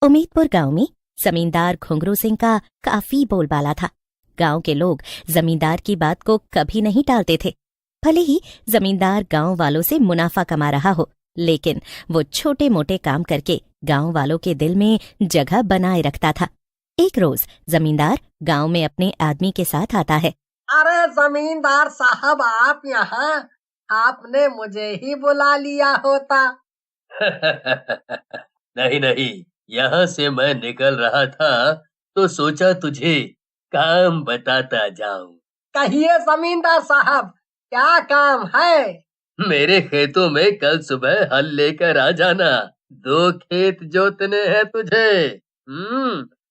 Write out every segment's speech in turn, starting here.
उम्मीदपुर गांव में जमींदार घुंघरू सिंह का काफी बोलबाला था। गांव के लोग जमींदार की बात को कभी नहीं टालते थे। भले ही जमींदार गांव वालों से मुनाफा कमा रहा हो, लेकिन वो छोटे मोटे काम करके गांव वालों के दिल में जगह बनाए रखता था। एक रोज जमींदार गांव में अपने आदमी के साथ आता है। अरे जमींदार साहब, आप यहाँ? आपने मुझे ही बुला लिया होता। नहीं नहीं, यहाँ से मैं निकल रहा था तो सोचा तुझे काम बताता जाऊं। कहिए जमींदार साहब, क्या काम है? मेरे खेतों में कल सुबह हल लेकर आ जाना। 2 खेत जोतने हैं तुझे।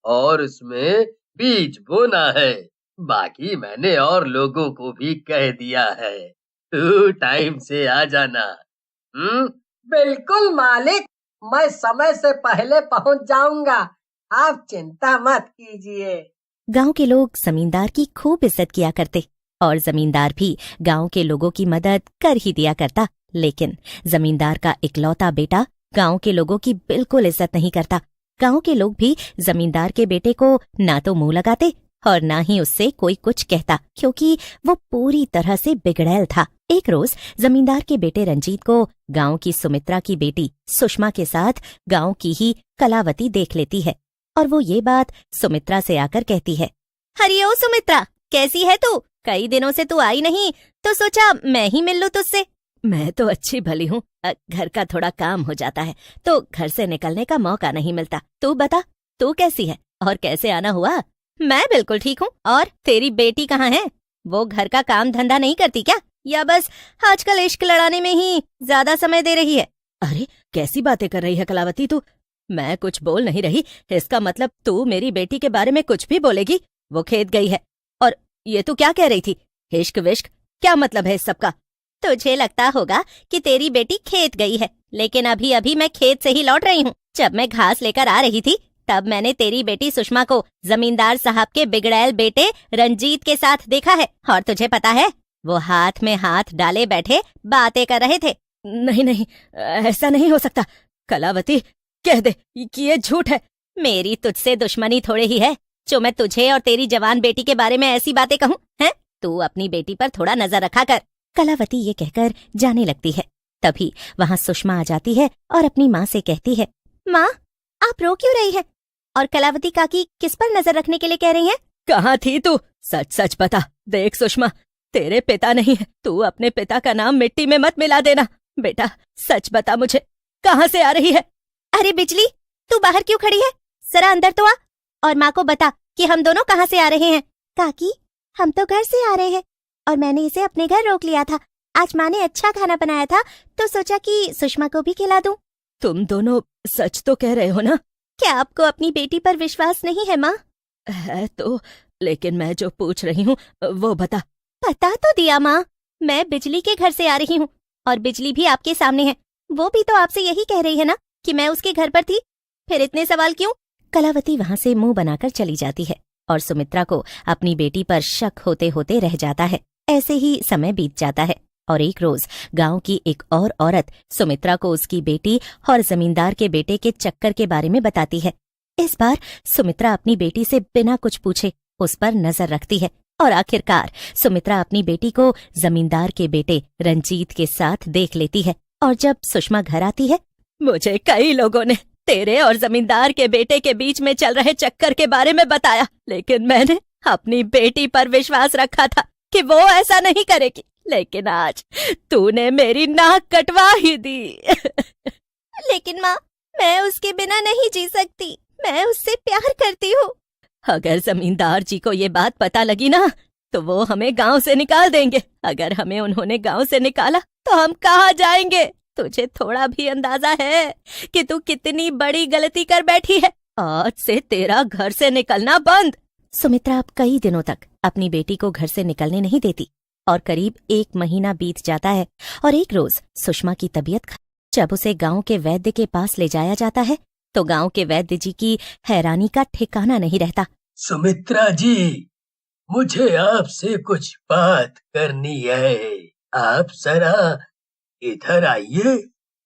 और उसमें बीज बोना है। बाकी मैंने और लोगों को भी कह दिया है। तू टाइम से आ जाना। बिल्कुल मालिक, मैं समय से पहले पहुंच जाऊंगा। आप चिंता मत कीजिए। गांव के लोग जमींदार की खूब इज्जत किया करते और जमींदार भी गांव के लोगों की मदद कर ही दिया करता। लेकिन जमींदार का इकलौता बेटा गांव के लोगों की बिल्कुल इज्जत नहीं करता। गांव के लोग भी जमींदार के बेटे को ना तो मुंह लगाते और ना ही उससे कोई कुछ कहता, क्योंकि वो पूरी तरह से बिगड़ैल था। एक रोज जमींदार के बेटे रंजीत को गांव की सुमित्रा की बेटी सुषमा के साथ गांव की ही कलावती देख लेती है और वो ये बात सुमित्रा से आकर कहती है, अरे ओ सुमित्रा, कैसी है तू? कई दिनों से तू आई नहीं, तो सोचा मैं ही मिल लूं तुझसे। मैं तो अच्छी भली हूँ, घर का थोड़ा काम हो जाता है तो घर से निकलने का मौका नहीं मिलता। तू बता, तू कैसी है और कैसे आना हुआ? मैं बिल्कुल ठीक हूँ। और तेरी बेटी कहाँ है? वो घर का काम धंधा नहीं करती क्या, या बस आजकल इश्क लड़ाने में ही ज्यादा समय दे रही है? अरे कैसी बातें कर रही है कलावती तू? मैं कुछ बोल नहीं रही। इसका मतलब तू मेरी बेटी के बारे में कुछ भी बोलेगी? वो खेत गई है। और ये तू क्या कह रही थी? इश्क विश्क क्या मतलब है इस सब का? तुझे लगता होगा कि तेरी बेटी खेत गई है, लेकिन अभी अभी मैं खेत से ही लौट रही हूँ। जब मैं घास लेकर आ रही थी तब मैंने तेरी बेटी सुषमा को जमींदार साहब के बिगड़ैल बेटे रंजीत के साथ देखा है। और तुझे पता है, वो हाथ में हाथ डाले बैठे बातें कर रहे थे। नहीं नहीं, ऐसा नहीं हो सकता। कलावती, कह दे कि ये झूठ है। मेरी तुझसे दुश्मनी थोड़े ही है जो मैं तुझे और तेरी जवान बेटी के बारे में ऐसी बातें कहूँ हैं? तू अपनी बेटी पर थोड़ा नजर रखा कर। कलावती ये कहकर जाने लगती है। तभी वहाँ सुषमा आ जाती है और अपनी माँ से कहती है, माँ, आप रो क्यों रही है? और कलावती काकी किस पर नजर रखने के लिए कह रही हैं? कहाँ थी तू? सच सच बता। देख सुषमा, तेरे पिता नहीं है, तू अपने पिता का नाम मिट्टी में मत मिला देना। बेटा सच बता, मुझे कहाँ से आ रही है? अरे बिजली, तू बाहर क्यों खड़ी है? जरा अंदर तो आ और माँ को बता कि हम दोनों कहाँ से आ रहे हैं। काकी, हम तो घर से आ रहे हैं और मैंने इसे अपने घर रोक लिया था। आज माँ ने अच्छा खाना बनाया था तो सोचा कि सुषमा को भी खिला दूं। तुम दोनों सच तो कह रहे हो ना? क्या आपको अपनी बेटी पर विश्वास नहीं है माँ? है तो, लेकिन मैं जो पूछ रही हूँ वो बता। बता तो दिया माँ, मैं बिजली के घर से आ रही हूँ और बिजली भी आपके सामने है। वो भी तो आपसे यही कह रही है ना कि मैं उसके घर पर थी। फिर इतने सवाल क्यों? कलावती वहाँ से मुंह बनाकर चली जाती है और सुमित्रा को अपनी बेटी पर शक होते होते रह जाता है। ऐसे ही समय बीत जाता है और एक रोज गांव की एक और औरत सुमित्रा को उसकी बेटी और जमींदार के बेटे के चक्कर के बारे में बताती है। इस बार सुमित्रा अपनी बेटी से बिना कुछ पूछे उस पर नजर रखती है और आखिरकार सुमित्रा अपनी बेटी को जमींदार के बेटे रंजीत के साथ देख लेती है। और जब सुषमा घर आती है, मुझे कई लोगों ने तेरे और जमींदार के बेटे के बीच में चल रहे चक्कर के बारे में बताया, लेकिन मैंने अपनी बेटी पर विश्वास रखा था कि वो ऐसा नहीं करेगी, लेकिन आज तूने मेरी नाक कटवा ही दी। लेकिन माँ, मैं उसके बिना नहीं जी सकती, मैं उससे प्यार करती हूँ। अगर जमींदार जी को ये बात पता लगी ना तो वो हमें गांव से निकाल देंगे। अगर हमें उन्होंने गांव से निकाला तो हम कहाँ जाएंगे? तुझे थोड़ा भी अंदाजा है कि तू कितनी बड़ी गलती कर बैठी है? आज से तेरा घर से निकलना बंद। सुमित्रा अब कई दिनों तक अपनी बेटी को घर से निकलने नहीं देती और करीब 1 महीना बीत जाता है और एक रोज सुषमा की तबीयत खराब। जब उसे गांव के वैद्य के पास ले जाया जाता है तो गांव के वैद्य जी की हैरानी का ठिकाना नहीं रहता। सुमित्रा जी, मुझे आपसे कुछ बात करनी है। आप जरा इधर आइए।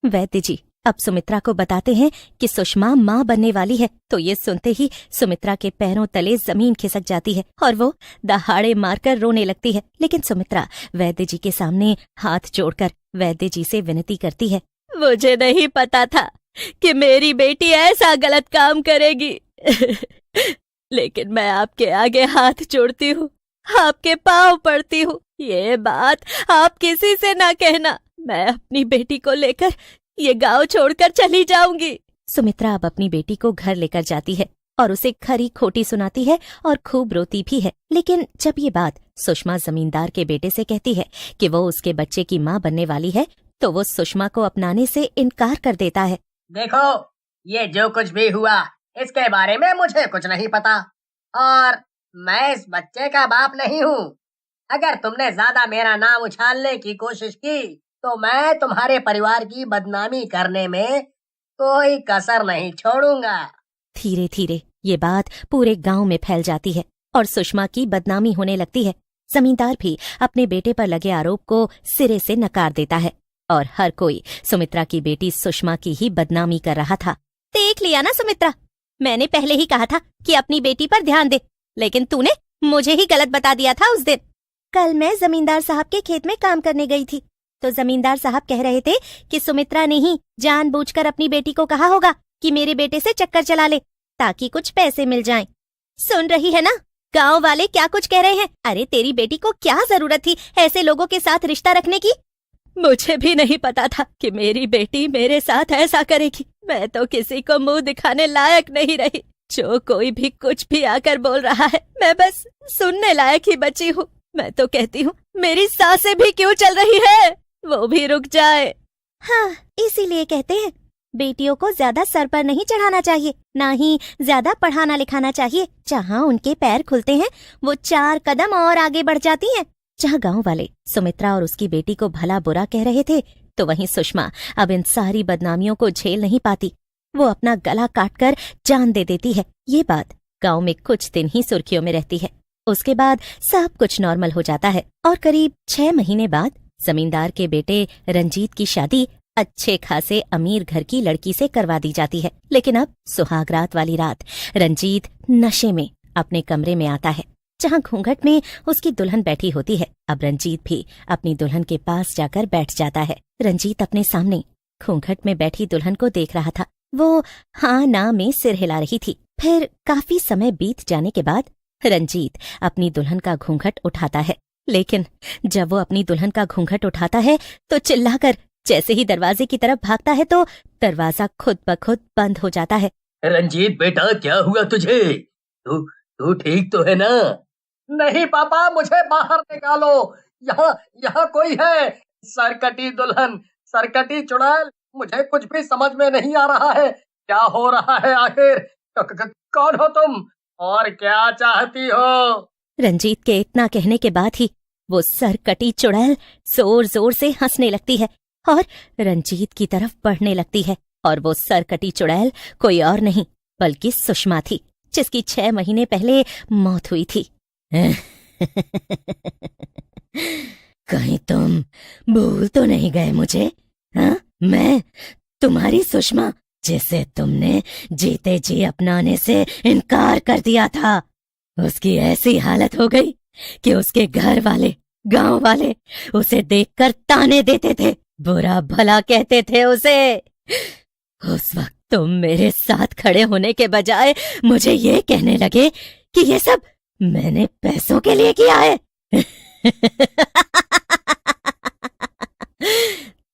वैद्य जी अब सुमित्रा को बताते हैं कि सुषमा माँ बनने वाली है। तो ये सुनते ही सुमित्रा के पैरों तले जमीन खिसक जाती है और वो दहाड़े मारकर रोने लगती है। लेकिन सुमित्रा वैद्य जी के सामने हाथ जोड़कर वैद्य जी से विनती करती है, मुझे नहीं पता था कि मेरी बेटी ऐसा गलत काम करेगी। लेकिन मैं आपके आगे हाथ जोड़ती हूँ, आपके पाँव पड़ती हूँ, ये बात आप किसी से ना कहना। मैं अपनी बेटी को लेकर ये गांव छोड़कर चली जाऊंगी। सुमित्रा अब अपनी बेटी को घर लेकर जाती है और उसे खरी खोटी सुनाती है और खूब रोती भी है। लेकिन जब ये बात सुषमा जमींदार के बेटे से कहती है कि वो उसके बच्चे की माँ बनने वाली है, तो वो सुषमा को अपनाने से इनकार कर देता है। देखो, ये जो कुछ भी हुआ इसके बारे में मुझे कुछ नहीं पता और मैं इस बच्चे का बाप नहीं हूँ। अगर तुमने ज्यादा मेरा नाम उछालने की कोशिश की तो मैं तुम्हारे परिवार की बदनामी करने में कोई कसर नहीं छोड़ूंगा। धीरे धीरे ये बात पूरे गांव में फैल जाती है और सुषमा की बदनामी होने लगती है। जमींदार भी अपने बेटे पर लगे आरोप को सिरे से नकार देता है और हर कोई सुमित्रा की बेटी सुषमा की ही बदनामी कर रहा था। देख लिया ना सुमित्रा, मैंने पहले ही कहा था कि अपनी बेटी पर ध्यान दे, लेकिन तूने मुझे ही गलत बता दिया था उस दिन। कल मैं जमींदार साहब के खेत में काम करने गई थी तो जमींदार साहब कह रहे थे कि सुमित्रा ने ही जानबूझकर अपनी बेटी को कहा होगा कि मेरे बेटे से चक्कर चला ले ताकि कुछ पैसे मिल जाएं। सुन रही है ना गांव वाले क्या कुछ कह रहे हैं? अरे तेरी बेटी को क्या जरूरत थी ऐसे लोगों के साथ रिश्ता रखने की? मुझे भी नहीं पता था कि मेरी बेटी मेरे साथ ऐसा करेगी। मैं तो किसी को मुंह दिखाने लायक नहीं रही। जो कोई भी कुछ भी आकर बोल रहा है मैं बस सुनने लायक ही बची हूँ। मैं तो कहती हूँ मेरी सांसें भी क्यों चल रही है, वो भी रुक जाए। हाँ, इसीलिए कहते हैं बेटियों को ज्यादा सर पर नहीं चढ़ाना चाहिए, ना ही ज्यादा पढ़ाना लिखाना चाहिए। जहाँ उनके पैर खुलते हैं वो 4 कदम और आगे बढ़ जाती हैं। जहाँ गांव वाले सुमित्रा और उसकी बेटी को भला बुरा कह रहे थे, तो वहीं सुषमा अब इन सारी बदनामियों को झेल नहीं पाती। वो अपना गला काटकर जान दे देती है। ये बात गांव में कुछ दिन ही सुर्खियों में रहती है। उसके बाद सब कुछ नॉर्मल हो जाता है और करीब 6 महीने बाद जमींदार के बेटे रंजीत की शादी अच्छे खासे अमीर घर की लड़की से करवा दी जाती है। लेकिन अब सुहागरात वाली रात रंजीत नशे में अपने कमरे में आता है जहाँ घूंघट में उसकी दुल्हन बैठी होती है। अब रंजीत भी अपनी दुल्हन के पास जाकर बैठ जाता है। रंजीत अपने सामने घूंघट में बैठी दुल्हन को देख रहा था। वो हाँ ना में सिर हिला रही थी। फिर काफी समय बीत जाने के बाद रंजीत अपनी दुल्हन का घूंघट उठाता है। लेकिन जब वो अपनी दुल्हन का घूंघट उठाता है तो चिल्लाकर जैसे ही दरवाजे की तरफ भागता है तो दरवाजा खुद ब खुद बंद हो जाता है। रंजीत बेटा, क्या हुआ तुझे? तू ठीक तो है ना? नहीं पापा, मुझे बाहर निकालो। यहाँ कोई है। सरकटी दुल्हन, सरकटी चुड़ैल, मुझे कुछ भी समझ में नहीं आ रहा है। क्या हो रहा है आखिर? कौन हो तुम और क्या चाहती हो? रंजीत के इतना कहने के बाद ही वो सरकटी चुड़ैल जोर जोर से हंसने लगती है और रंजीत की तरफ बढ़ने लगती है। और वो सरकटी चुड़ैल कोई और नहीं बल्कि सुषमा थी, जिसकी 6 महीने पहले मौत हुई थी। कहीं तुम भूल तो नहीं गए मुझे? हाँ, मैं तुम्हारी सुषमा, जिसे तुमने जीते जी अपनाने से इनकार कर दिया था। उसकी ऐसी हालत हो गई कि उसके घर वाले, गांव वाले उसे देखकर ताने देते थे, बुरा भला कहते थे उसे। उस वक्त तुम मेरे साथ खड़े होने के बजाय मुझे ये कहने लगे कि ये सब मैंने पैसों के लिए किया है।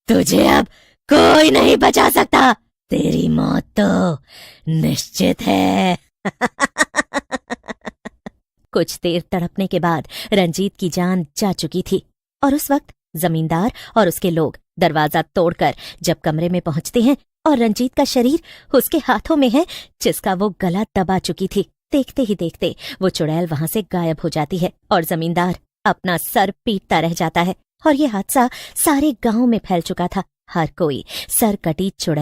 तुझे अब कोई नहीं बचा सकता, तेरी मौत तो निश्चित है। कुछ देर तड़पने के बाद रंजीत की जान जा चुकी थी और उस वक्त जमींदार और उसके लोग दरवाजा तोड़कर जब कमरे में पहुंचते हैं और रंजीत का शरीर उसके हाथों में है जिसका वो गला दबा चुकी थी, देखते ही देखते वो चुड़ैल वहां से गायब हो जाती है और जमींदार अपना सर पीटता रह जाता है। और ये हादसा सारे गांव में फैल चुका था। हर कोई सरकटी चुड़ैल